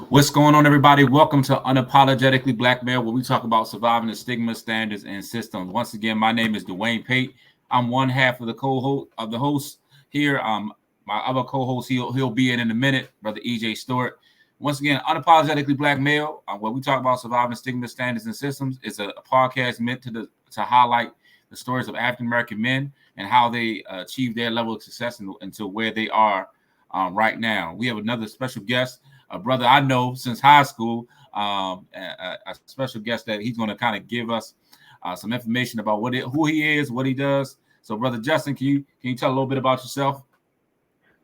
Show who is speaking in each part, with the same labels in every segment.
Speaker 1: What's going on, everybody? Welcome to Unapologetically Black Male, where we talk about surviving the stigma, standards, and systems. Once again, my name is Dwayne Pate. I'm one half of the co-host of the host here. My other co-host, he'll be in a minute, Brother EJ Stewart. Once again, Unapologetically Black Male, where we talk about surviving stigma, standards, and systems. It's a podcast meant to highlight the stories of African American men and how they achieve their level of success and to where they are right now. We have another special guest, a brother I know since high school, a special guest that he's going to kind of give us some information about who he is, what he does. So, Brother Justin, can you tell a little bit about yourself?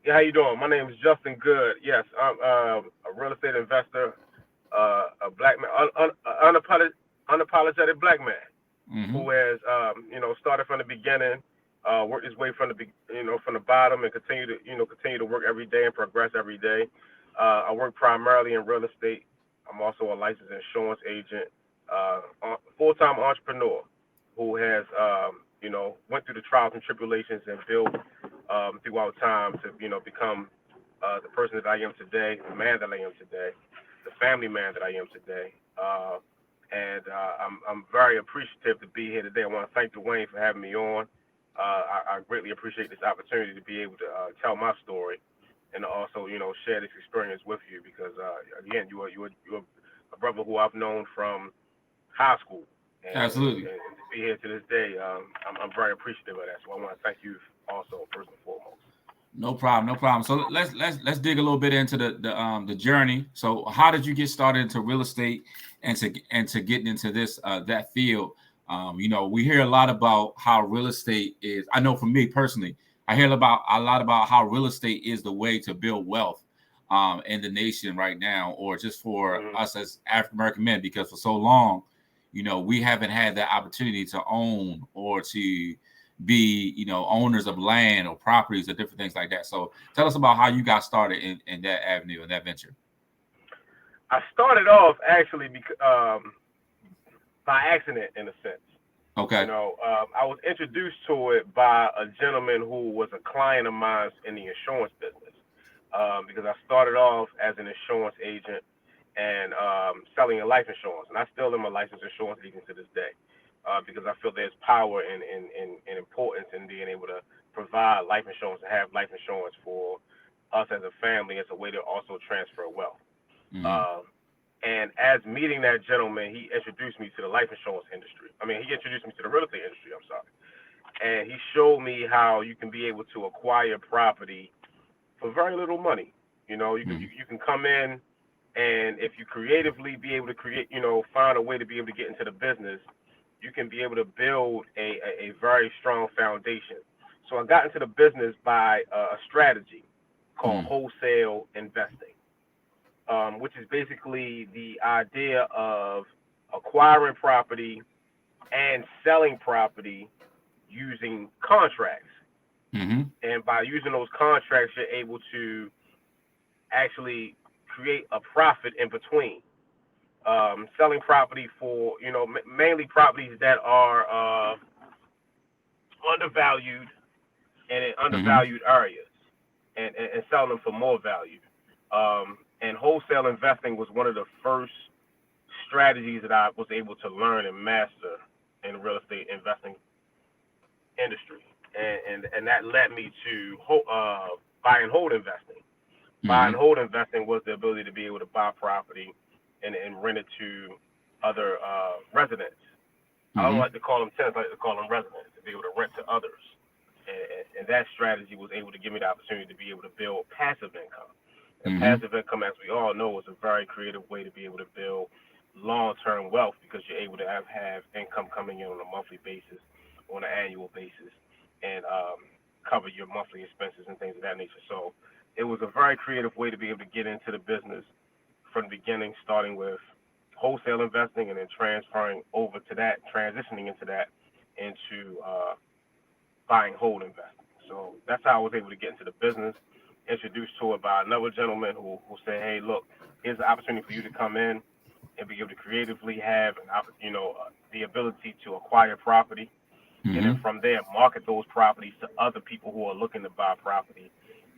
Speaker 2: Yeah, how you doing? My name is Justin Goode. Yes, I'm a real estate investor, a black man, unapologetic black man who has, started from the beginning, worked his way from the bottom, and continue to work every day and progress every day. I work primarily in real estate. I'm also a licensed insurance agent, full-time entrepreneur who has, went through the trials and tribulations and built throughout time to, become the person that I am today, the man that I am today, the family man that I am today. I'm very appreciative to be here today. I want to thank Dwayne for having me on. I greatly appreciate this opportunity to be able to tell my story and also, share this experience with you because, again, you're a brother who I've known from high school.
Speaker 1: Absolutely.
Speaker 2: And to be here to this day, I'm very appreciative of that. So I want to thank you also, first and foremost.
Speaker 1: No problem, no problem. So let's dig a little bit into the journey. So how did you get started into real estate and to getting into this that field? We hear a lot about how real estate is. I know for me personally, I hear a lot about how real estate is the way to build wealth in the nation right now, or just for us as African American men, because for so long, we haven't had that opportunity to own or to be, owners of land or properties or different things like that. So tell us about how you got started in that avenue and that venture.
Speaker 2: I started off actually by accident, in a sense.
Speaker 1: Okay.
Speaker 2: I was introduced to it by a gentleman who was a client of mine in the insurance business, because I started off as an insurance agent and selling a life insurance, and I still am a licensed insurance agent to this day, because I feel there's power and importance in being able to provide life insurance and have life insurance for us as a family as a way to also transfer wealth. And as meeting that gentleman, he introduced me to the life insurance industry. He introduced me to the real estate industry, I'm sorry. And he showed me how you can be able to acquire property for very little money. You can come in, and if you creatively be able to find a way to be able to get into the business, you can be able to build a very strong foundation. So I got into the business by a strategy called wholesale investing. Which is basically the idea of acquiring property and selling property using contracts. And by using those contracts, you're able to actually create a profit in between. Selling property for, mainly properties that are undervalued and in undervalued areas and selling them for more value. And wholesale investing was one of the first strategies that I was able to learn and master in the real estate investing industry. And that led me to buy and hold investing. Buy and hold investing was the ability to be able to buy property and rent it to other residents. I don't like to call them tenants, I like to call them residents, to be able to rent to others. And that strategy was able to give me the opportunity to be able to build passive income. And passive income, as we all know, is a very creative way to be able to build long-term wealth because you're able to have income coming in on a monthly basis, on an annual basis, and cover your monthly expenses and things of that nature. So it was a very creative way to be able to get into the business from the beginning, starting with wholesale investing and then transitioning into that into buying hold investing. So that's how I was able to get into the business. Introduced to it by another gentleman who said, "Hey, look, here's the opportunity for you to come in and be able to creatively have the ability to acquire property, and then from there market those properties to other people who are looking to buy property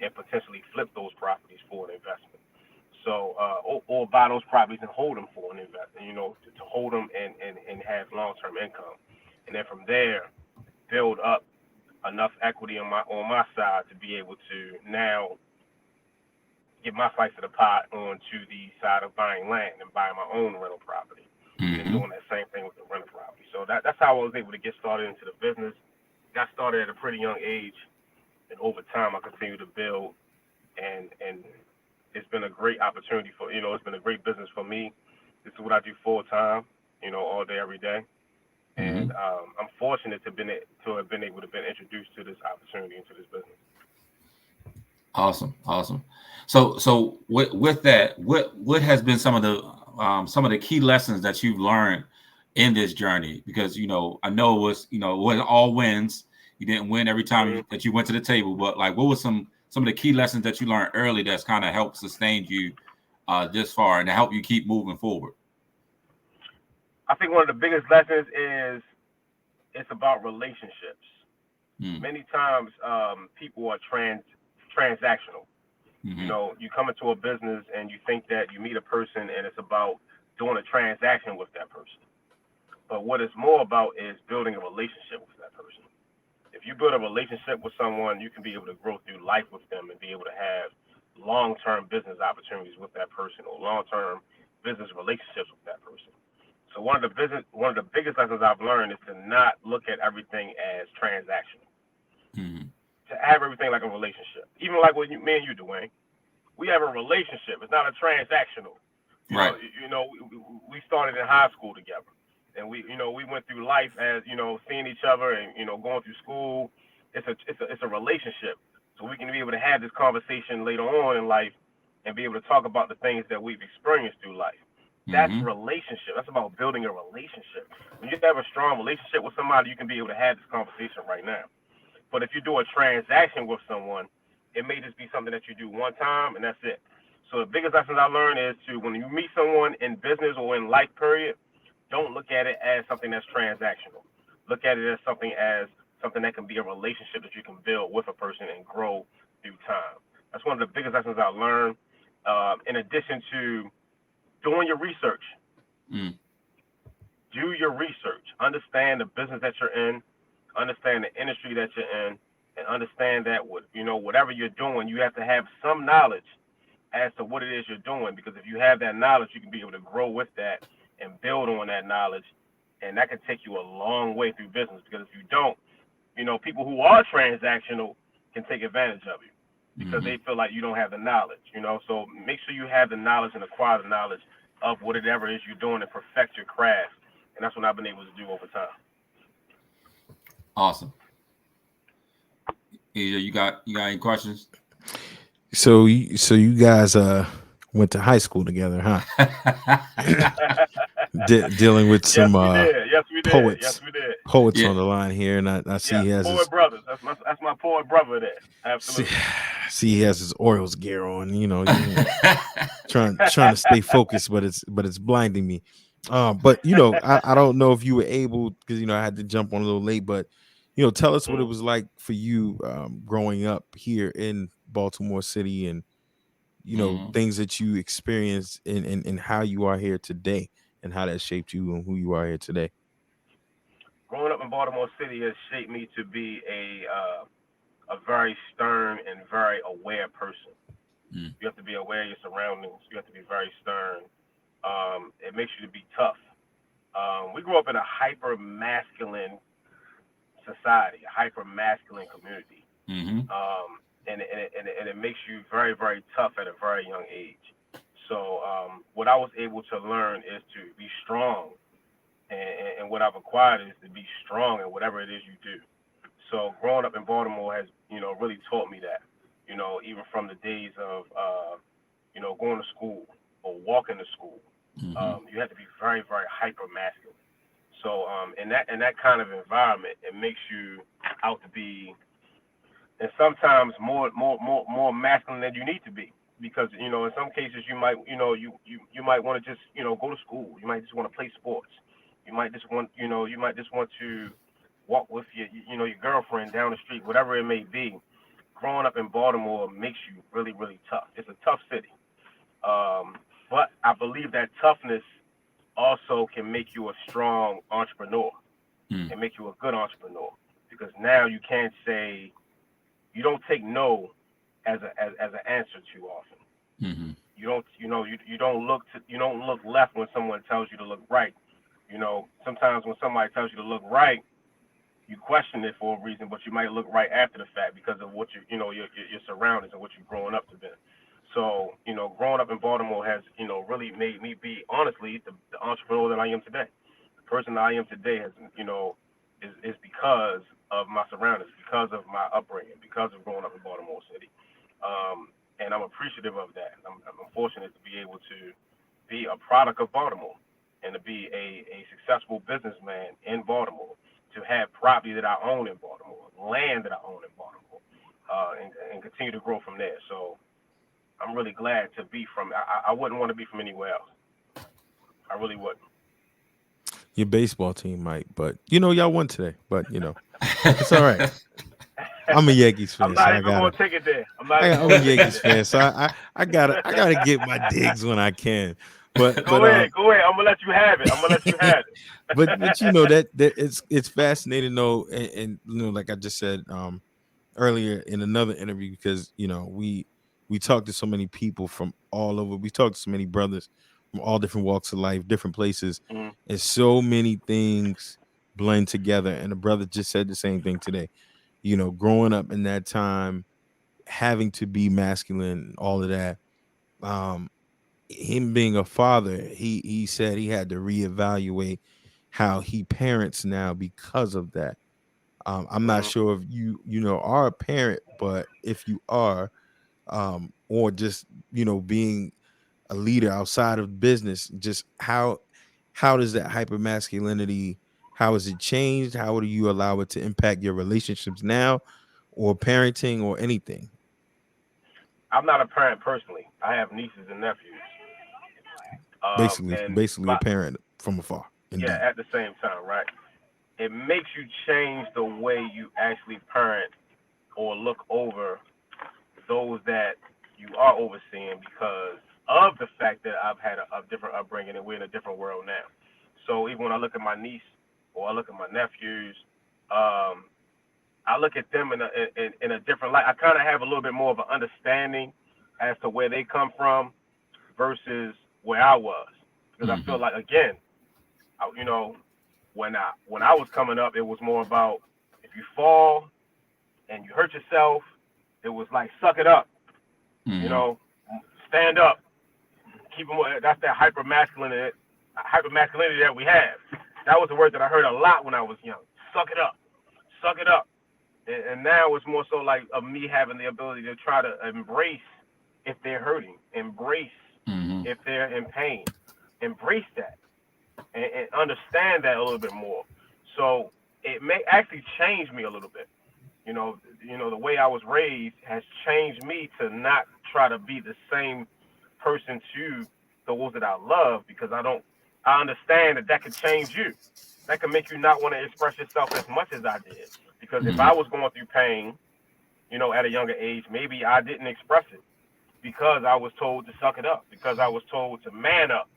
Speaker 2: and potentially flip those properties for an investment." So, or buy those properties and hold them for an investment, you know, to hold them and have long-term income. And then from there, build up enough equity on my side to be able to now get my slice of the pot onto the side of buying land and buying my own rental property. And doing that same thing with the rental property. So that's how I was able to get started into the business. Got started at a pretty young age, and over time I continued to build, and it's been a great opportunity for, you know, it's been a great business for me. This is what I do full time, you know, all day, every day. And I'm fortunate to have been able to be introduced to this opportunity into this business.
Speaker 1: Awesome. So with that, what has been some of the key lessons that you've learned in this journey? Because, you know, I know it wasn't all wins. You didn't win every time that you went to the table, but like, what was some of the key lessons that you learned early that's kind of helped sustain you this far and to help you keep moving forward?
Speaker 2: I think one of the biggest lessons is it's about relationships. Many times people are transactional. You know, you come into a business and you think that you meet a person and it's about doing a transaction with that person. But what it's more about is building a relationship with that person. If you build a relationship with someone, you can be able to grow through life with them and be able to have long-term business opportunities with that person or long-term business relationships with that person. So one of the biggest lessons I've learned is to not look at everything as transactional. To have everything like a relationship. Even like with me and you, Dwayne, we have a relationship. It's not a transactional. You know, we started in high school together. And we went through life as, you know, seeing each other and, you know, going through school. It's a relationship. So we can be able to have this conversation later on in life and be able to talk about the things that we've experienced through life. That's relationship. That's about building a relationship. When you have a strong relationship with somebody, you can be able to have this conversation right now. But if you do a transaction with someone, it may just be something that you do one time and that's it. So the biggest lessons I learned is to, when you meet someone in business or in life period, don't look at it as something that's transactional. Look at it as something that can be a relationship that you can build with a person and grow through time. That's one of the biggest lessons I learned. In addition to doing your research. Do your research. Understand the business that you're in. Understand the industry that you're in. And understand that whatever you're doing, you have to have some knowledge as to what it is you're doing. Because if you have that knowledge, you can be able to grow with that and build on that knowledge. And that can take you a long way through business. Because if you don't, people who are transactional can take advantage of you because they feel like you don't have the knowledge, So make sure you have the knowledge and acquire the knowledge of whatever it is you're doing and perfect your craft. And that's what I've been able to do over time.
Speaker 1: Awesome. Asia, you got any questions?
Speaker 3: So you guys went to high school together, huh? Dealing with some
Speaker 2: yes, we did.
Speaker 3: Poets on the line here, and I see he has
Speaker 2: poet brothers. That's my poet brother there. Absolutely.
Speaker 3: See he has his Orioles gear on. Trying to stay focused, but it's blinding me. But I don't know if you were able, because I had to jump on a little late, but tell us what it was like for you growing up here in Baltimore City, and things that you experienced and how you are here today, and how that shaped you and who you are here today.
Speaker 2: Growing up in Baltimore City has shaped me to be a very stern and very aware person. You have to be aware of your surroundings. You have to be very stern. It makes you to be tough. We grew up in a hyper-masculine society, a hyper-masculine community. And it makes you very, very tough at a very young age. So what I was able to learn is to be strong. And what I've acquired is to be strong in whatever it is you do. So growing up in Baltimore has, really taught me that, even from the days of, going to school or walking to school. You have to be very, very hyper-masculine. So in that kind of environment, it makes you out to be, and sometimes more masculine than you need to be, because in some cases you might you might want to just go to school. You might just want to play sports. You might just want to walk with your girlfriend down the street, whatever it may be. Growing up in Baltimore makes you really, really tough. It's a tough city. But I believe that toughness also can make you a strong entrepreneur and make you a good entrepreneur, because now you can't say, you don't take no as an answer too often.
Speaker 1: Mm-hmm.
Speaker 2: You don't look left when someone tells you to look right. Sometimes when somebody tells you to look right, you question it for a reason, but you might look right after the fact because of what your surroundings and what you've grown up to be. So, growing up in Baltimore has, really made me be, honestly, the entrepreneur that I am today. The person that I am today has, is because of my surroundings, because of my upbringing, because of growing up in Baltimore City. And I'm appreciative of that. I'm fortunate to be able to be a product of Baltimore and to be a successful businessman in Baltimore, to have property that I own in Baltimore, land that I own in Baltimore, and continue to grow from there. So I'm really glad to be from. I wouldn't want to be from anywhere else. I really wouldn't.
Speaker 3: Your baseball team might, but y'all won today. But it's all right. I'm a Yankees fan.
Speaker 2: I'm not
Speaker 3: so
Speaker 2: even going to take it there. I'm
Speaker 3: a Yankees fan, so I gotta get my digs when I can. But
Speaker 2: go ahead. I'm gonna let you have it.
Speaker 3: but that it's fascinating though, and like I just said earlier in another interview, because we talked to so many people from all over. We talked to so many brothers from all different walks of life, different places, and so many things blend together. And the brother just said the same thing today. Growing up in that time, having to be masculine, all of that. Him being a father, he said he had to reevaluate how he parents now because of that. I'm not sure if you are a parent, but if you are, or just being a leader outside of business, just how does that hyper masculinity, how has it changed? How do you allow it to impact your relationships now, or parenting, or anything?
Speaker 2: I'm not a parent personally. I have nieces and nephews.
Speaker 3: Basically a parent from afar. Indeed.
Speaker 2: Yeah, at the same time, right? It makes you change the way you actually parent or look over those that you are overseeing, because of the fact that I've had a different upbringing and we're in a different world now. So even when I look at my niece or I look at my nephews, I look at them in a different light. I kind of have a little bit more of an understanding as to where they come from versus where I was, because I feel like, again, when I was coming up, it was more about, if you fall and you hurt yourself, it was like, suck it up, stand up, keep them. That's that hyper masculinity that we have. That was the word that I heard a lot when I was young. Suck it up, suck it up. And now it's more so like of me having the ability to try to embrace if they're hurting, embrace if they're in pain, embrace that, and understand that a little bit more. So it may actually change me a little bit. The way I was raised has changed me to not try to be the same person to those that I love, because I understand that could change you. That could make you not want to express yourself as much as I did. Because if I was going through pain, at a younger age, maybe I didn't express it because I was told to suck it up, because I was told to man up,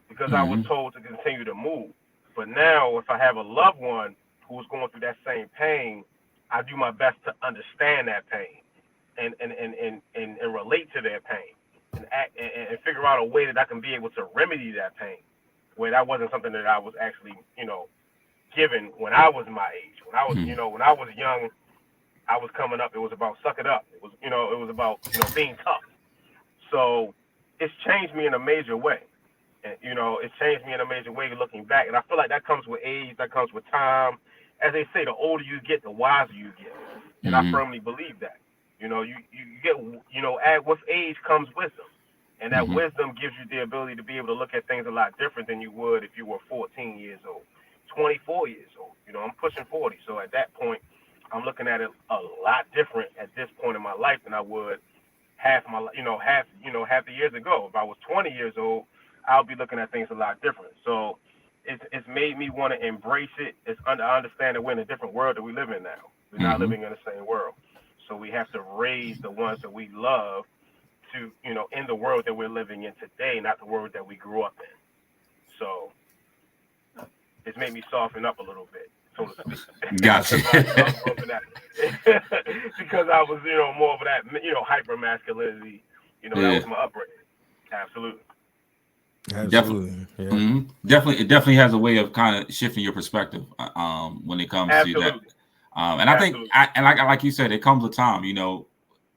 Speaker 2: because I was told to continue to move. But now, if I have a loved one who's going through that same pain, I do my best to understand that pain and relate to their pain and figure out a way that I can be able to remedy that pain, where that wasn't something that I was actually, given when I was my age. When I was, when I was young, I was coming up. It was about suck it up. It was, it was about, being tough. So it's changed me in a major way. And, it's changed me in a major way looking back. And I feel like that comes with age, that comes with time. As they say, the older you get, the wiser you get. And I firmly believe that. You get, with age comes wisdom. And that wisdom gives you the ability to be able to look at things a lot different than you would if you were 14 years old, 24 years old. I'm pushing 40. So at that point, I'm looking at it a lot different at this point in my life than I would half the years ago. If I was 20 years old, I'll be looking at things a lot different. So it's made me want to embrace it. I understand that we're in a different world that we live in now. We're not living in the same world. So we have to raise the ones that we love to, in the world that we're living in today, not the world that we grew up in. So it's made me soften up a little bit, so to speak.
Speaker 1: Gotcha.
Speaker 2: Because I was, more of that, hyper masculinity. That was my upbringing. Absolutely.
Speaker 3: Absolutely. Yeah.
Speaker 1: Definitely, it definitely has a way of kind of shifting your perspective when it comes to that. And I think, like you said, it comes a time.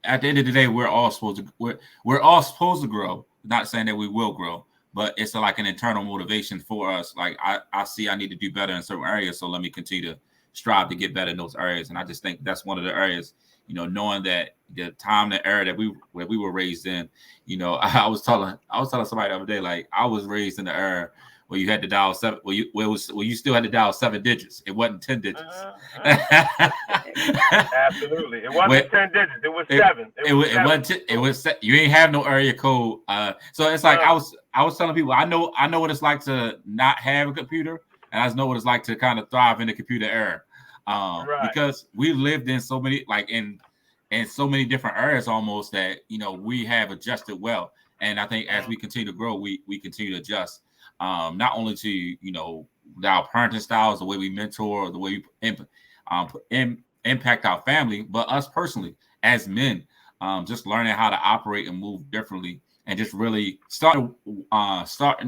Speaker 1: At the end of the day, we're all supposed to grow. Not saying that we will grow, but it's like an internal motivation for us. Like I see I need to do better in certain areas, so let me continue to strive to get better in those areas. And I just think that's one of the areas, knowing that the time, the era that we were raised in, I was telling somebody the other day, like I was raised in the era where you had to dial seven, where you still had to dial 7 digits. It wasn't 10 digits.
Speaker 2: Absolutely, it wasn't 10 digits. It was 7.
Speaker 1: It was you ain't have no area code. So it's like I was telling people, I know what it's like to not have a computer, and I know what it's like to kind of thrive in the computer era. Because we lived in so many, like in so many different areas almost that we have adjusted well. And I think as we continue to grow, we continue to adjust. Not only to our parenting styles, the way we mentor, the way we impact our family, but us personally as men, just learning how to operate and move differently, and just really starting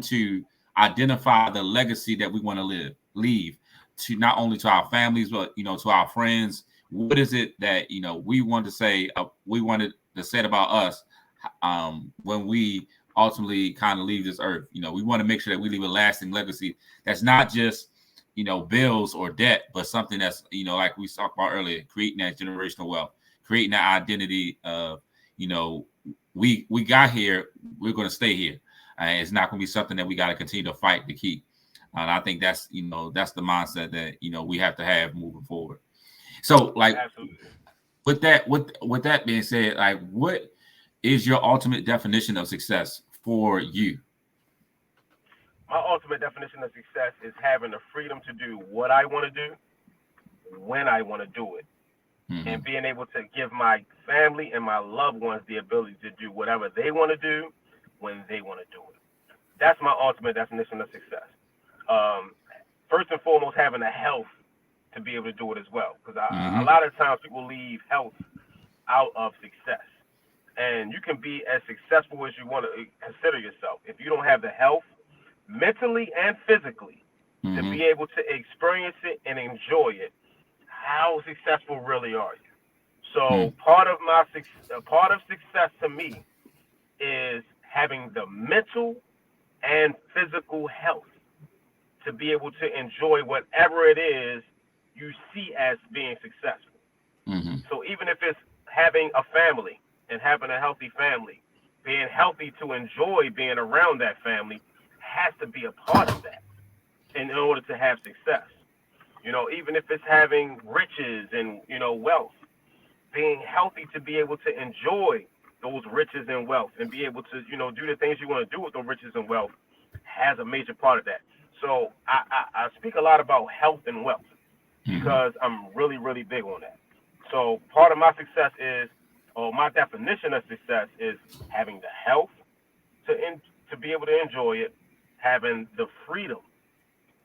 Speaker 1: to identify the legacy that we want to leave to not only to our families, but to our friends. What is it that we want to say? We wanted to say about us when we ultimately kind of leave this earth. We want to make sure that we leave a lasting legacy that's not just bills or debt, but something that's like we talked about earlier, creating that generational wealth, creating that identity of we got here, we're going to stay here. It's not going to be something that we got to continue to fight to keep. And I think that's that's the mindset that we have to have moving forward. So like, absolutely. with that being said, like, what is your ultimate definition of success for you?
Speaker 2: My ultimate definition of success is having the freedom to do what I want to do when I want to do it, and being able to give my family and my loved ones the ability to do whatever they want to do when they want to do it. That's my ultimate definition of success. First and foremost, having the health to be able to do it as well, because a lot of times people leave health out of success. And you can be as successful as you want to consider yourself. If you don't have the health, mentally and physically, to be able to experience it and enjoy it, how successful really are you? So part of success to me is having the mental and physical health to be able to enjoy whatever it is you see as being successful. So even if it's having a family and having a healthy family, being healthy to enjoy being around that family has to be a part of that in order to have success. Even if it's having riches and, wealth, being healthy to be able to enjoy those riches and wealth and be able to, do the things you want to do with those riches and wealth has a major part of that. So I speak a lot about health and wealth because I'm really, really big on that. So part of my success is, or my definition of success is having the health to be able to enjoy it, having the freedom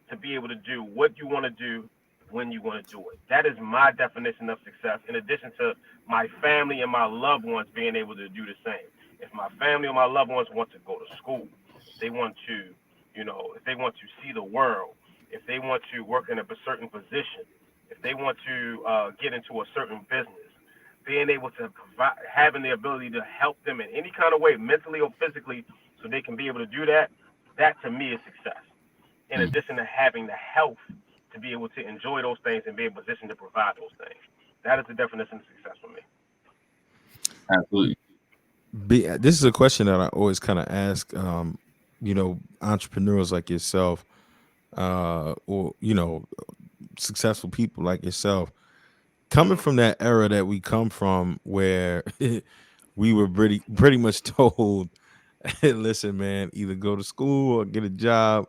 Speaker 2: to be able to do what you want to do when you want to do it. That is my definition of success, in addition to my family and my loved ones being able to do the same. If my family or my loved ones want to go to school, if they want to, if they want to see the world, if they want to work in a certain position, if they want to get into a certain business, being able to provide, having the ability to help them in any kind of way, mentally or physically, so they can be able to do that, that to me is success. In addition to having the health to be able to enjoy those things and be in a position to provide those things. That is the definition of success for me.
Speaker 1: Absolutely.
Speaker 3: This is a question that I always kind of ask, entrepreneurs like yourself, or, successful people like yourself, coming from that era that we come from, where we were pretty much told, hey, listen, man, either go to school or get a job,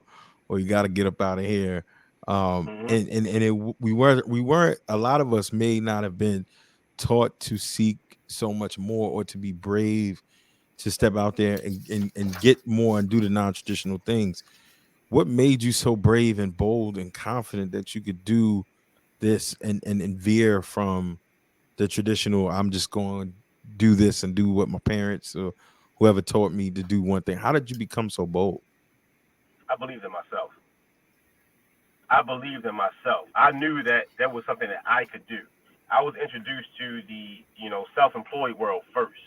Speaker 3: or you got to get up out of here. We weren't. A lot of us may not have been taught to seek so much more, or to be brave to step out there and get more and do the non-traditional things. What made you so brave and bold and confident that you could do this and veer from the traditional, I'm just going to do this and do what my parents or whoever taught me to do one thing? How did you become so bold?
Speaker 2: I believed in myself. I believed in myself. I knew that that was something that I could do. I was introduced to the, self-employed world first,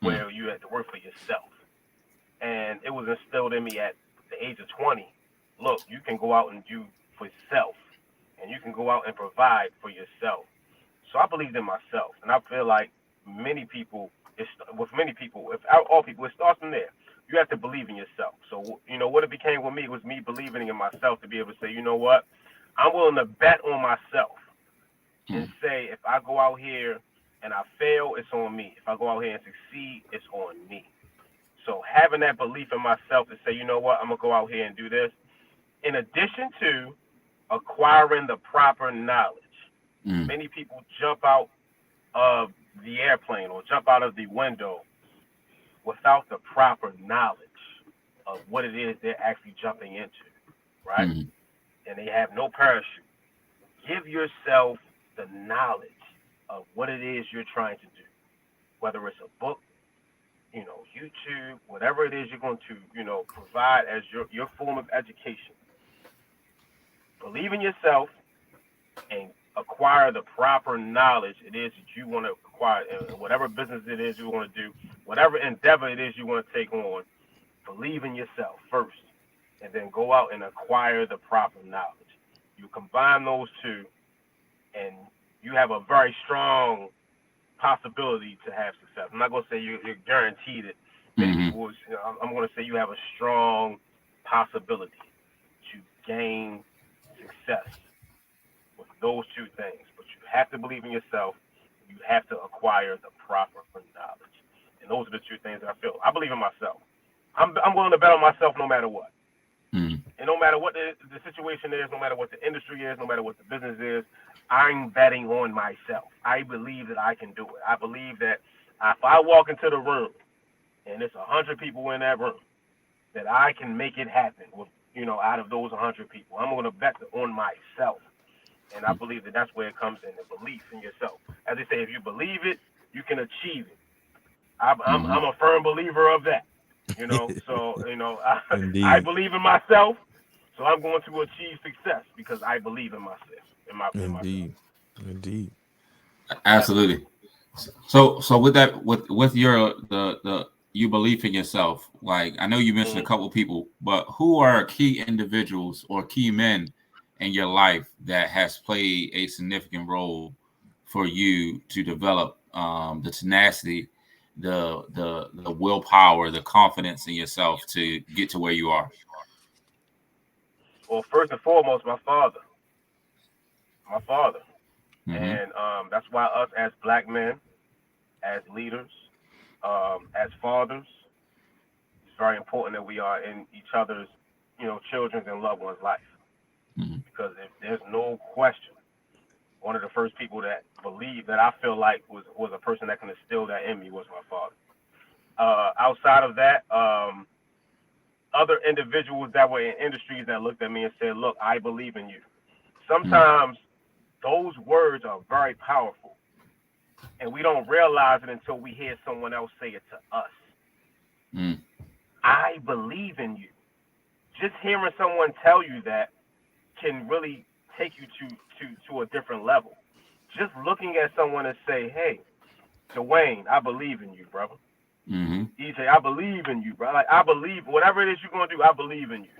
Speaker 2: where you had to work for yourself. And it was instilled in me at the age of 20. Look, you can go out and do for self, and you can go out and provide for yourself. So I believed in myself, and I feel like many people, if all people, it starts from there. You have to believe in yourself. So what it became with me was me believing in myself to be able to say, you know what, I'm willing to bet on myself and say, if I go out here and I fail, it's on me. If I go out here and succeed, it's on me. So having that belief in myself to say, you know what, I'm gonna go out here and do this, in addition to acquiring the proper knowledge. Many people jump out of the airplane or jump out of the window without the proper knowledge of what it is they're actually jumping into, right? And they have no parachute. Give yourself the knowledge of what it is you're trying to do, whether it's a book, YouTube, whatever it is you're going to, provide as your form of education. Believe in yourself and acquire the proper knowledge it is that you want to acquire in whatever business it is you want to do, whatever endeavor it is you want to take on. Believe in yourself first, and then go out and acquire the proper knowledge. You combine those two, and you have a very strong possibility to have success. I'm not going to say you're guaranteed it. Many people, I'm going to say you have a strong possibility to gain success with those two things. But you have to believe in yourself. You have to acquire the proper knowledge. And those are the two things that I feel. I believe in myself. I'm willing to bet on myself no matter what. And no matter what the situation is, no matter what the industry is, no matter what the business is, I'm betting on myself. I believe that I can do it. I believe that if I walk into the room and it's 100 people in that room, that I can make it happen with, out of those 100 people. I'm going to bet on myself. And I believe that that's where it comes in, the belief in yourself. As they say, if you believe it, you can achieve it. I'm a firm believer of that. So, I believe in myself, so I'm going to achieve success because I believe in myself.
Speaker 3: Indeed.
Speaker 1: Absolutely. So with that, with your you believe in yourself, like I know you mentioned a couple of people, but who are key individuals or key men in your life that has played a significant role for you to develop the tenacity, the willpower, the confidence in yourself to get to where you are?
Speaker 2: Well, first and foremost, my father. And that's why us as black men, as leaders, as fathers, it's very important that we are in each other's, children's and loved ones' life. Because if there's no question, one of the first people that believed that I feel like was a person that can instill that in me was my father. Outside of that, other individuals that were in industries that looked at me and said, look, I believe in you. Sometimes those words are very powerful, and we don't realize it until we hear someone else say it to us. I believe in you. Just hearing someone tell you that can really take you to a different level. Just looking at someone and say, hey, Dwayne, I believe in you, brother. You say, I believe in you, bro. Like, I believe whatever it is you're going to do, I believe in you.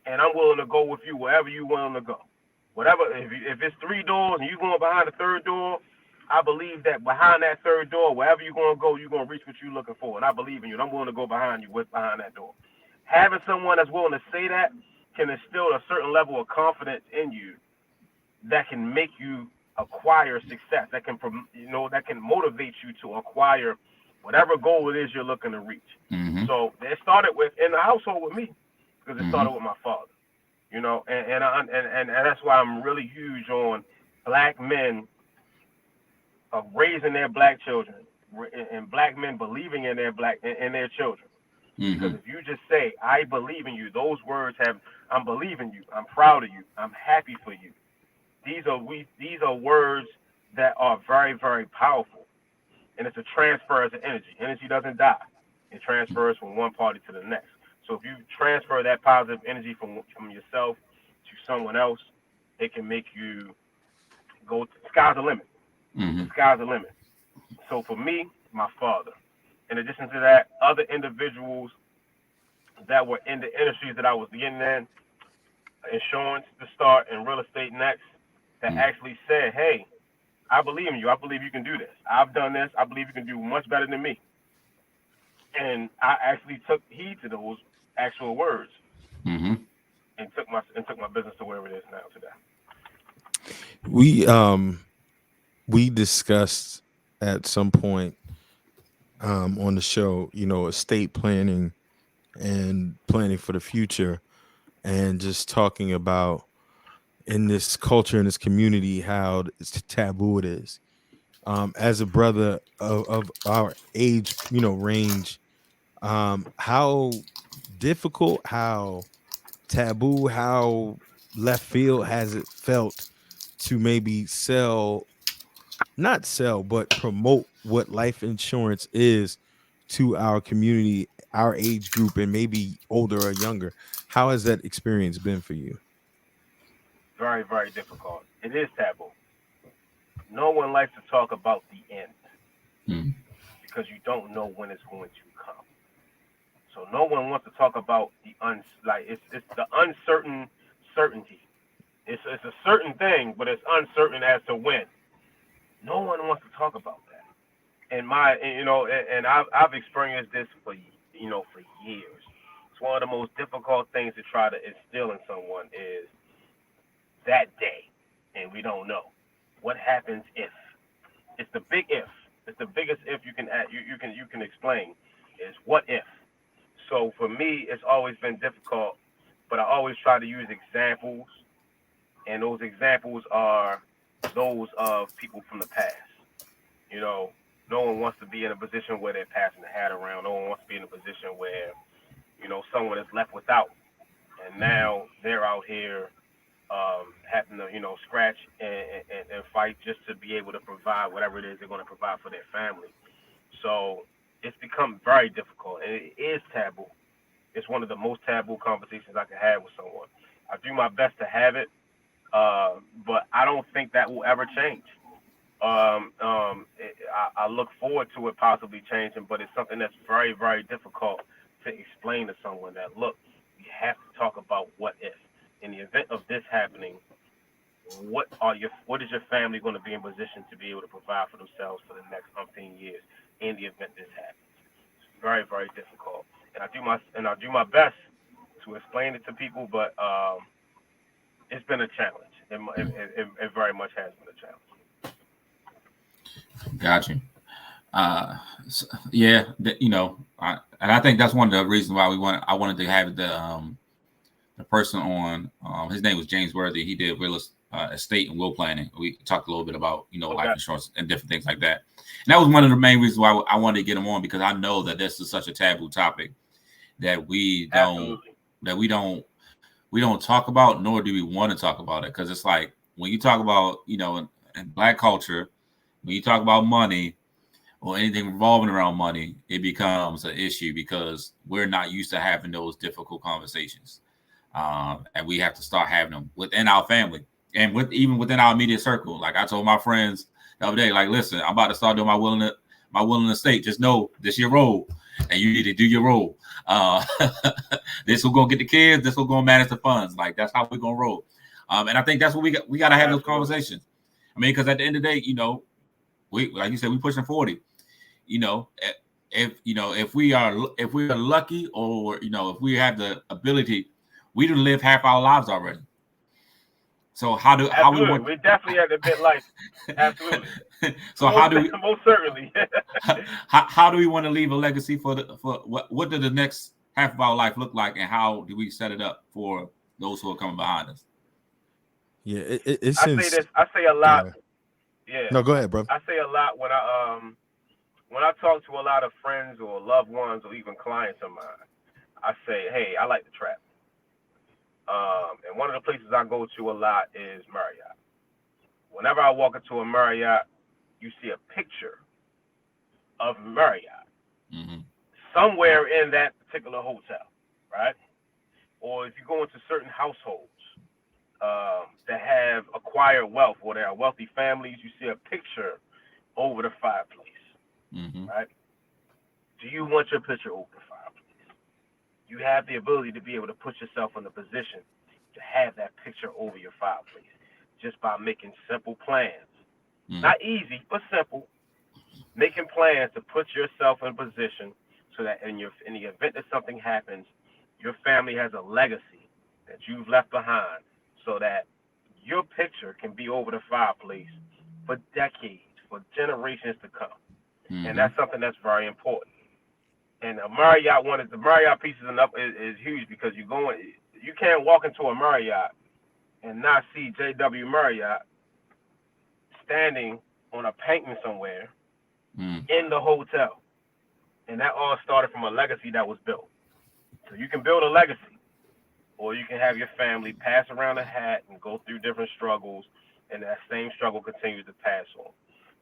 Speaker 2: And I'm willing to go with you wherever you're willing to go. Whatever, if it's 3 doors and you're going behind the third door, I believe that behind that third door, wherever you're going to go, you're going to reach what you're looking for. And I believe in you. And I'm willing to go behind you behind that door. Having someone that's willing to say that can instill a certain level of confidence in you that can make you acquire success, that can motivate you to acquire whatever goal it is you're looking to reach. So it started in the household with me, because it started with my father, and that's why I'm really huge on black men of raising their black children and black men believing in their children. Because if you just say, I believe in you, those words have, I'm believing you, I'm proud of you, I'm happy for you. These are words that are very, very powerful. And it's a transfer of energy. Energy doesn't die. It transfers from one party to the next. So if you transfer that positive energy from yourself to someone else, it can make you go, sky's the limit. Sky's the limit. So for me, my father. In addition to that, other individuals that were in the industries that I was getting in, insurance to start and real estate next, that actually said, hey, I believe in you. I believe you can do this. I've done this. I believe you can do much better than me. And I actually took heed to those actual words and took my business to wherever it is now today.
Speaker 3: We discussed at some point on the show, estate planning and planning for the future, and just talking about in this culture, in this community, how it's taboo it is. As a brother of our age, range, how difficult, how taboo, how left field has it felt to maybe not sell, but promote what life insurance is to our community, our age group, and maybe older or younger? How has that experience been for you?
Speaker 2: Very, very difficult. It is taboo. No one likes to talk about the end because you don't know when it's going to come. So no one wants to talk about it's the uncertain certainty. It's a certain thing, but it's uncertain as to when. No one wants to talk about that. And I've experienced this for years. It's one of the most difficult things to try to instill in someone is that day, and we don't know what happens if. It's the big if. It's the biggest if you can explain is what if. So for me, it's always been difficult, but I always try to use examples, and those examples are those of people from the past. No one wants to be in a position where they're passing the hat around. No one wants to be in a position where, someone is left without, and now they're out here having to, scratch and fight just to be able to provide whatever it is they're going to provide for their family. So it's become very difficult, and it is taboo. It's one of the most taboo conversations I can have with someone. I do my best to have it, but I don't think that will ever change. I look forward to it possibly changing, but it's something that's very, very difficult to explain to someone that, look, you have to talk about what if. In the event of this happening, what is your family going to be in position to be able to provide for themselves for the next umpteen years in the event this happens? It's very, very difficult, and I do my best to explain it to people, but it's been a challenge. It very much has been a challenge.
Speaker 1: Gotcha. Yeah, and I think that's one of the reasons why I wanted to have the person on. His name was James Worthy. He did real estate and will planning. We talked a little bit about life insurance and different things like that. And that was one of the main reasons why I wanted to get him on, because I know that this is such a taboo topic that we don't talk about, nor do we want to talk about it, because it's like when you talk about in Black culture, when you talk about money or anything revolving around money, it becomes an issue because we're not used to having those difficult conversations. And we have to start having them within our family and even within our immediate circle. Like I told my friends the other day, like, listen, I'm about to start doing my will and estate. Just know this your role, and you need to do your role. This will go get the kids. This will go manage the funds. Like that's how we're gonna roll. And I think that's what we got to have those conversations. I mean, because at the end of the day, we, like you said, we pushing 40. If we are lucky, or if we have the ability, we done live half our lives already. So how we
Speaker 2: definitely have a bit life. Absolutely.
Speaker 1: So how do we
Speaker 2: most certainly
Speaker 1: how do we want to leave a legacy for what does the next half of our life look like, and how do we set it up for those who are coming behind us?
Speaker 3: Yeah,
Speaker 2: I say a lot. Yeah.
Speaker 3: No, go ahead, bro.
Speaker 2: I say a lot when when I talk to a lot of friends or loved ones or even clients of mine, I say, hey, I like to travel. And one of the places I go to a lot is Marriott. Whenever I walk into a Marriott, you see a picture of Marriott somewhere in that particular hotel, right? Or if you go into certain households that have acquired wealth or they are wealthy families, you see a picture over the fireplace, right? Do you want your picture over the fireplace? You have the ability to be able to put yourself in a position to have that picture over your fireplace just by making simple plans. Not easy, but simple. Making plans to put yourself in a position so that in the event that something happens, your family has a legacy that you've left behind so that your picture can be over the fireplace for decades, for generations to come. And that's something that's very important. And the Marriott piece is huge because you can't walk into a Marriott and not see J.W. Marriott standing on a painting somewhere in the hotel. And that all started from a legacy that was built. So you can build a legacy, or you can have your family pass around a hat and go through different struggles, and that same struggle continues to pass on.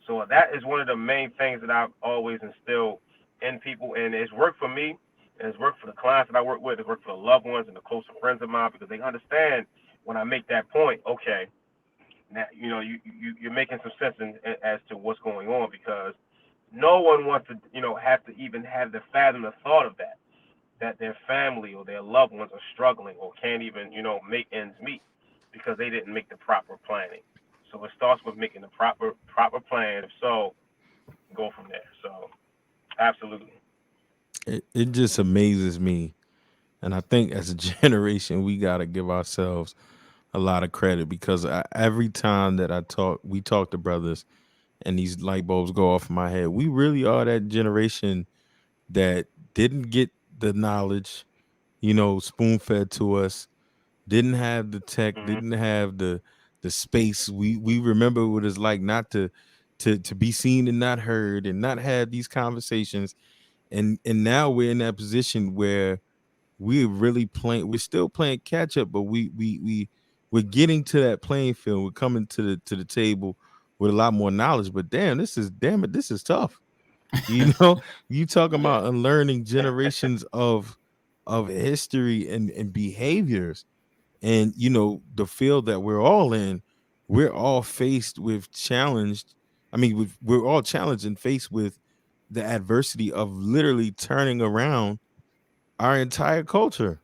Speaker 2: So that is one of the main things that I've always instilled in people, and it's worked for me, and it's worked for the clients that I work with, it's worked for the loved ones and the closer friends of mine, because they understand when I make that point, okay, now you're making some sense as to what's going on, because no one wants to have to even have the fathom the thought of that their family or their loved ones are struggling or can't even make ends meet because they didn't make the proper planning. So it starts with making the proper plan. If so, go from there. So absolutely.
Speaker 3: It just amazes me. And I think as a generation, we got to give ourselves a lot of credit because every time that we talk to brothers and these light bulbs go off in my head, we really are that generation that didn't get the knowledge, spoon fed to us, didn't have the tech, didn't have the space. We remember what it's like not to be seen and not heard and not have these conversations. And now we're in that position where we're still playing catch up, but we're getting to that playing field. We're coming to the table with a lot more knowledge. But this is tough. You talking about unlearning generations of history and behaviors. And the field that we're all in, we're all faced with challenged. I mean, we're all challenged and faced with the adversity of literally turning around our entire culture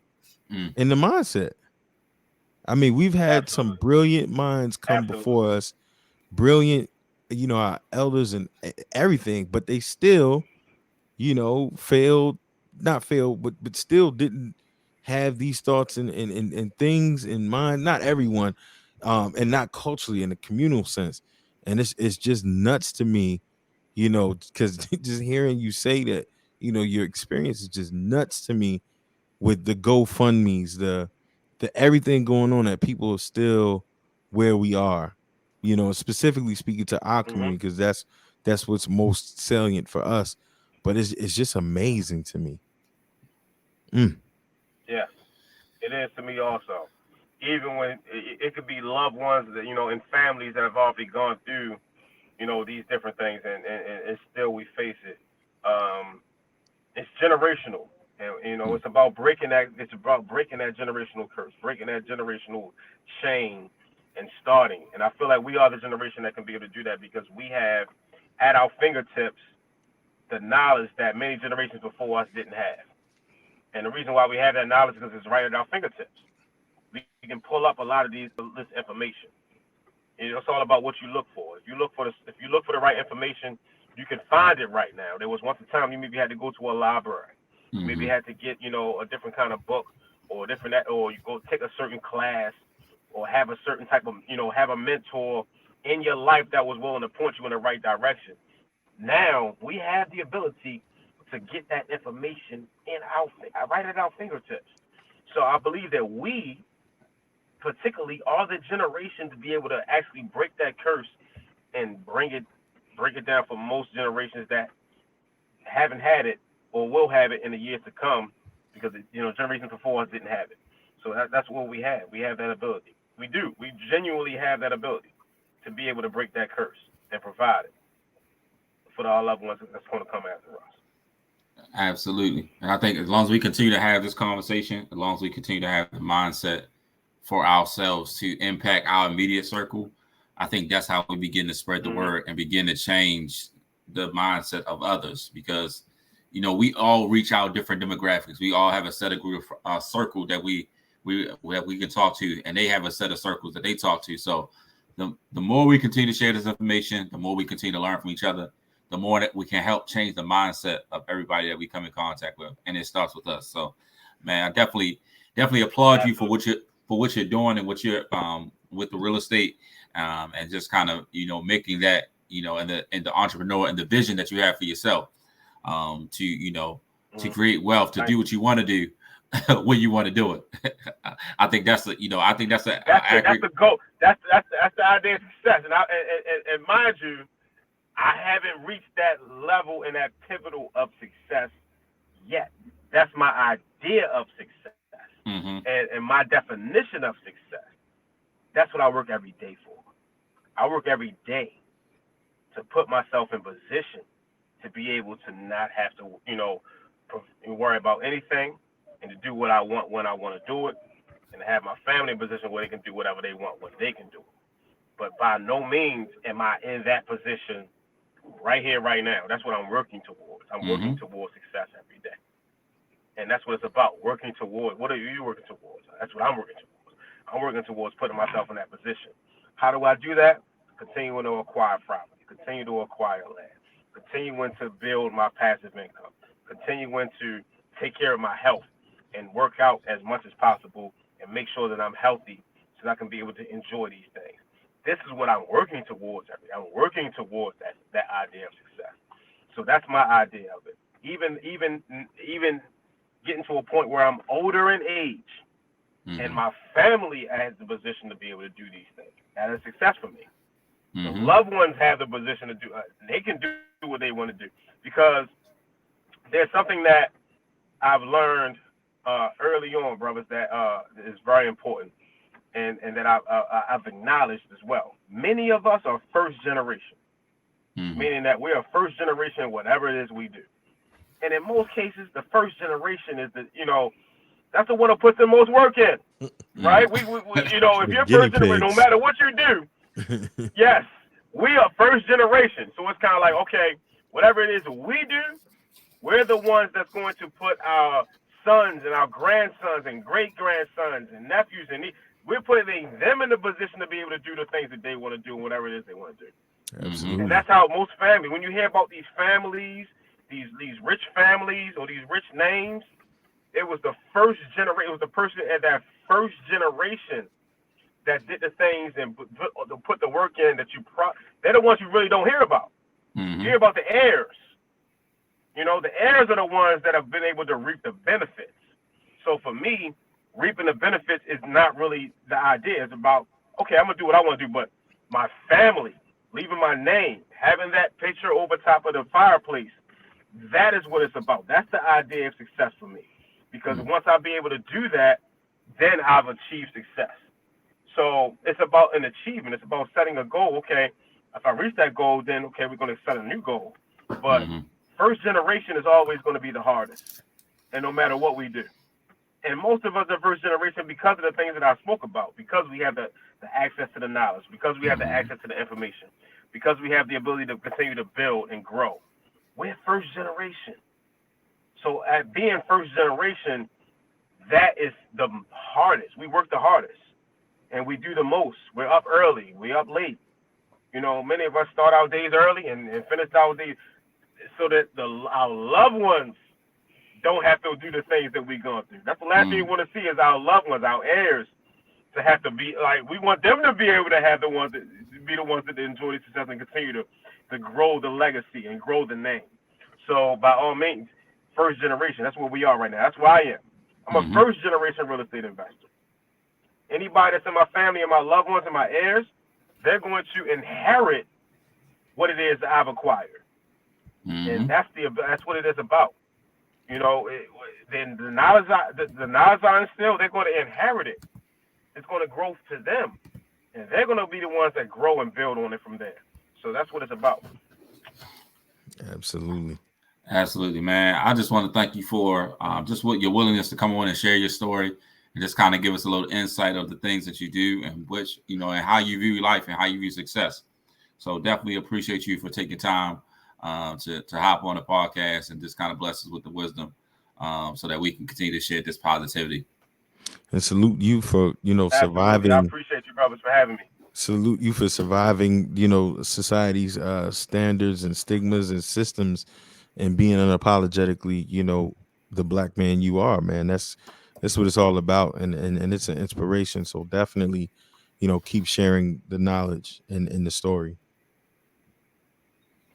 Speaker 3: and the mindset. I mean, we've had some brilliant minds come before us, brilliant, our elders and everything, but they still, failed, not failed, but still didn't have these thoughts and things in mind. Not everyone, and not culturally in a communal sense. And it's just nuts to me, because just hearing you say that, your experience is just nuts to me with the GoFundMe's, the everything going on, that people are still where we are, specifically speaking to our community, because that's what's most salient for us. But it's just amazing to me.
Speaker 2: Yes, it is to me also. Even when it could be loved ones that in families that have already gone through these different things, and still we face it. It's generational, and it's about breaking that. It's about breaking that generational curse, breaking that generational chain, and starting. And I feel like we are the generation that can be able to do that because we have at our fingertips the knowledge that many generations before us didn't have. And the reason why we have that knowledge is because it's right at our fingertips. We can pull up a lot of this information. It's all about what you look for. If you look for the right information, you can find it right now. There was once a time you maybe had to go to a library. You maybe had to get a different kind of book or or you go take a certain class or have a certain type of have a mentor in your life that was willing to point you in the right direction. Now we have the ability to get that information right at our fingertips. So I believe that we particularly are the generation to be able to actually break that curse and bring it down for most generations that haven't had it or will have it in the years to come because, generations before us didn't have it. So that's what we have. We have that ability. We do. We genuinely have that ability to be able to break that curse and provide it for our loved ones that's going to come after us.
Speaker 1: Absolutely. And I think as long as we continue to have this conversation, as long as we continue to have the mindset for ourselves to impact our immediate circle, I think that's how we begin to spread the word and begin to change the mindset of others, because, we all reach out different demographics. We all have a set of group circle that we can talk to, and they have a set of circles that they talk to. So the more we continue to share this information, the more we continue to learn from each other, the more that we can help change the mindset of everybody that we come in contact with. And it starts with us. So, man, I definitely applaud you for what you're doing and what you're with the real estate, and just kind of, making that, and the entrepreneur and the vision that you have for yourself, to create wealth, to do what you want to do when you want to do it. I think that's the
Speaker 2: goal. That's the idea of success. And mind you, I haven't reached that level and that pivotal of success yet. That's my idea of success. And my definition of success. That's what I work every day for. I work every day to put myself in position to be able to not have to, worry about anything, and to do what I want when I want to do it, and to have my family in a position where they can do whatever they want when they can do it. But by no means am I in that position right here, right now. That's what I'm working towards. I'm working towards success every day. And that's what it's about, working towards. What are you working towards? That's what I'm working towards. I'm working towards putting myself in that position. How do I do that? Continuing to acquire property, continue to acquire land, continuing to build my passive income, continuing to take care of my health and work out as much as possible and make sure that I'm healthy so that I can be able to enjoy these things. This is what I'm working towards every day. I'm working towards that idea of success. So that's my idea of it. Even getting to a point where I'm older in age and my family has the position to be able to do these things. That is success for me. The loved ones have the position to do they can do what they want to do, because there's something that I've learned early on, brothers, that is very important, and that I've acknowledged as well. Many of us are first generation, meaning that we are first generation in whatever it is we do. And in most cases, the first generation is that's the one who puts the most work in, right? We if you're first generation, no matter what you do, yes, we are first generation. So it's kind of like, okay, whatever it is we do, we're the ones that's going to put our sons and our grandsons and great-grandsons and nephews, and we're putting them in the position to be able to do the things that they want to do, whatever it is they want to do.
Speaker 3: Absolutely.
Speaker 2: And that's how most families, when you hear about these families, these rich families or these rich names, it was the first generation. It was the person at that first generation that did the things and put the work in that they're the ones you really don't hear about. You hear about the heirs. The heirs are the ones that have been able to reap the benefits. So for me, reaping the benefits is not really the idea. It's about, okay, I'm going to do what I want to do, but my family, leaving my name, having that picture over top of the fireplace, that is what it's about. That's the idea of success for me. Because once I'll be able to do that, then I've achieved success. So it's about an achievement. It's about setting a goal. Okay, if I reach that goal, then, okay, we're going to set a new goal. But first generation is always going to be the hardest, and no matter what we do. And most of us are first generation because of the things that I spoke about, because we have the access to the knowledge, because we have the access to the information, because we have the ability to continue to build and grow. We're first generation. So at being first generation, that is the hardest. We work the hardest, and we do the most. We're up early. We're up late. Many of us start our days early and finish our days so that our loved ones don't have to do the things that we're going through. That's the last thing we want to see is our loved ones, our heirs, to have to be like, we want them to be able to have the ones that enjoy the success and continue to grow the legacy and grow the name. So by all means, first generation, that's where we are right now. That's where I am. I'm a first generation real estate investor. Anybody that's in my family and my loved ones and my heirs, they're going to inherit what it is that I've acquired. and that's what it is about. You know, then the knowledge I instill, they're going to inherit it. It's going to grow to them, and they're going to be the ones that grow and build on it from there. So that's what it's about.
Speaker 3: Absolutely.
Speaker 1: Absolutely, man. I just want to thank you for just what your willingness to come on and share your story and just kind of give us a little insight of the things that you do and which, you know, and how you view life and how you view success. So definitely appreciate you for taking time to hop on the podcast and just kind of bless us with the wisdom so that we can continue to share this positivity.
Speaker 3: And salute you for, you know,
Speaker 2: Absolutely.
Speaker 3: surviving.
Speaker 2: I appreciate you, brothers, for having me.
Speaker 3: Salute you for surviving, you know, society's standards and stigmas and systems and being unapologetically, you know, the black man you are, man. That's what it's all about. And it's an inspiration. So definitely, you know, keep sharing the knowledge and the story.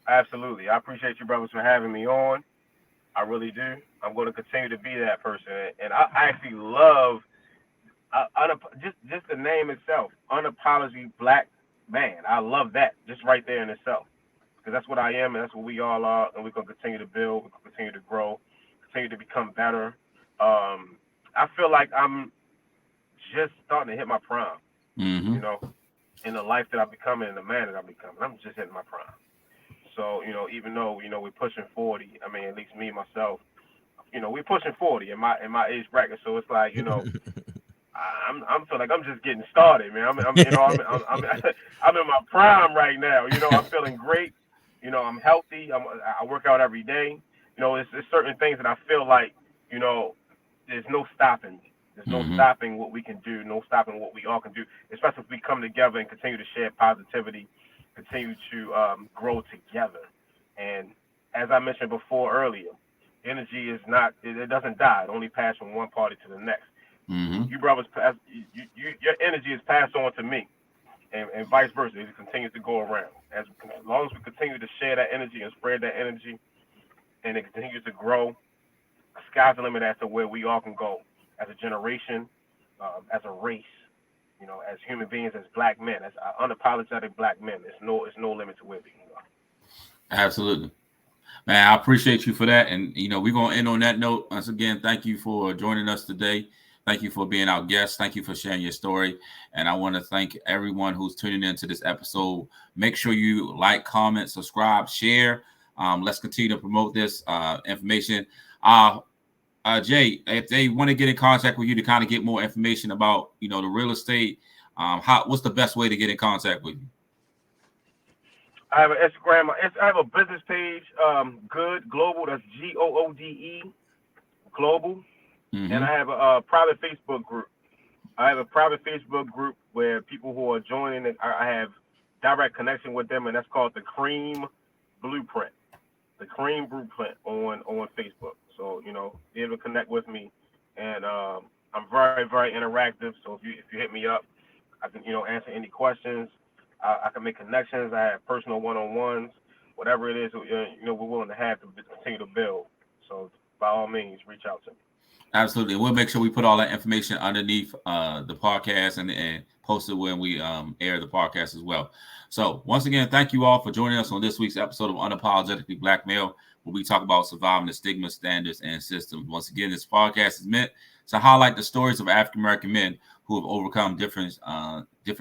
Speaker 2: Absolutely. I appreciate you, brothers, for having me on. I really do. I'm going to continue to be that person. And I actually love just the name itself, unapologetic black man. I love that just right there in itself, because that's what I am, and that's what we all are, and we're gonna continue to build, we're gonna continue to grow, continue to become better. I feel like I'm just starting to hit my prime, you know, in the life that I'm becoming and the man that I'm becoming. I'm just hitting my prime. So, you know, even though, you know, we're pushing 40, I mean, at least me myself, you know, we're pushing 40 in my age bracket. So it's like, you know, I'm feeling like I'm just getting started, man. I'm you know, I'm in my prime right now. You know, I'm feeling great. You know, I'm healthy. I work out every day. You know, it's certain things that I feel like, you know, there's no stopping me. There's no stopping what we can do, no stopping what we all can do, especially if we come together and continue to share positivity, continue to grow together. And as I mentioned before earlier, energy is not, it doesn't die. It only passes from one party to the next. You brothers, your energy is passed on to me, and vice versa. It continues to go around. As long as we continue to share that energy and spread that energy, and it continues to grow, sky's the limit as to where we all can go as a generation, as a race, you know, as human beings, as black men, as unapologetic black men. There's no limit to where we can go.
Speaker 1: Absolutely. Man, I appreciate you for that. And, you know, we're going to end on that note. Once again, thank you for joining us today. Thank you for being our guest. Thank you for sharing your story. And I want to thank everyone who's tuning into this episode. Make sure you like, comment, subscribe, share. Let's continue to promote this information. Jay, if they want to get in contact with you to kind of get more information about, you know, the real estate, what's the best way to get in contact with you?
Speaker 2: I have an Instagram. I have a business page, Goodeglobal. That's Goode Global. And I have a private Facebook group. I have a private Facebook group where people who are joining it, I have direct connection with them, and that's called the Cream Blueprint. The Cream Blueprint on Facebook. So, you know, be able to connect with me, and I'm very, very interactive. So if you hit me up, I can, you know, answer any questions. I can make connections. I have personal one-on-ones, whatever it is, you know, we're willing to have to continue to build. So by all means, reach out to me.
Speaker 1: Absolutely. We'll make sure we put all that information underneath the podcast and post it when we air the podcast as well. So once again, thank you all for joining us on this week's episode of Unapologetically Black Male, where we talk about surviving the stigma, standards, and systems. Once again, this podcast is meant to highlight the stories of African-American men who have overcome different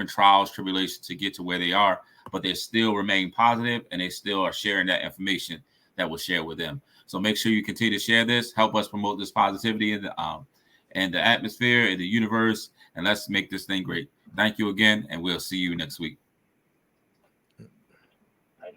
Speaker 1: trials, tribulations to get to where they are, but they still remain positive and they still are sharing that information that we'll share with them. So make sure you continue to share this, help us promote this positivity in the atmosphere, in the universe, and let's make this thing great. Thank you again, and we'll see you next week.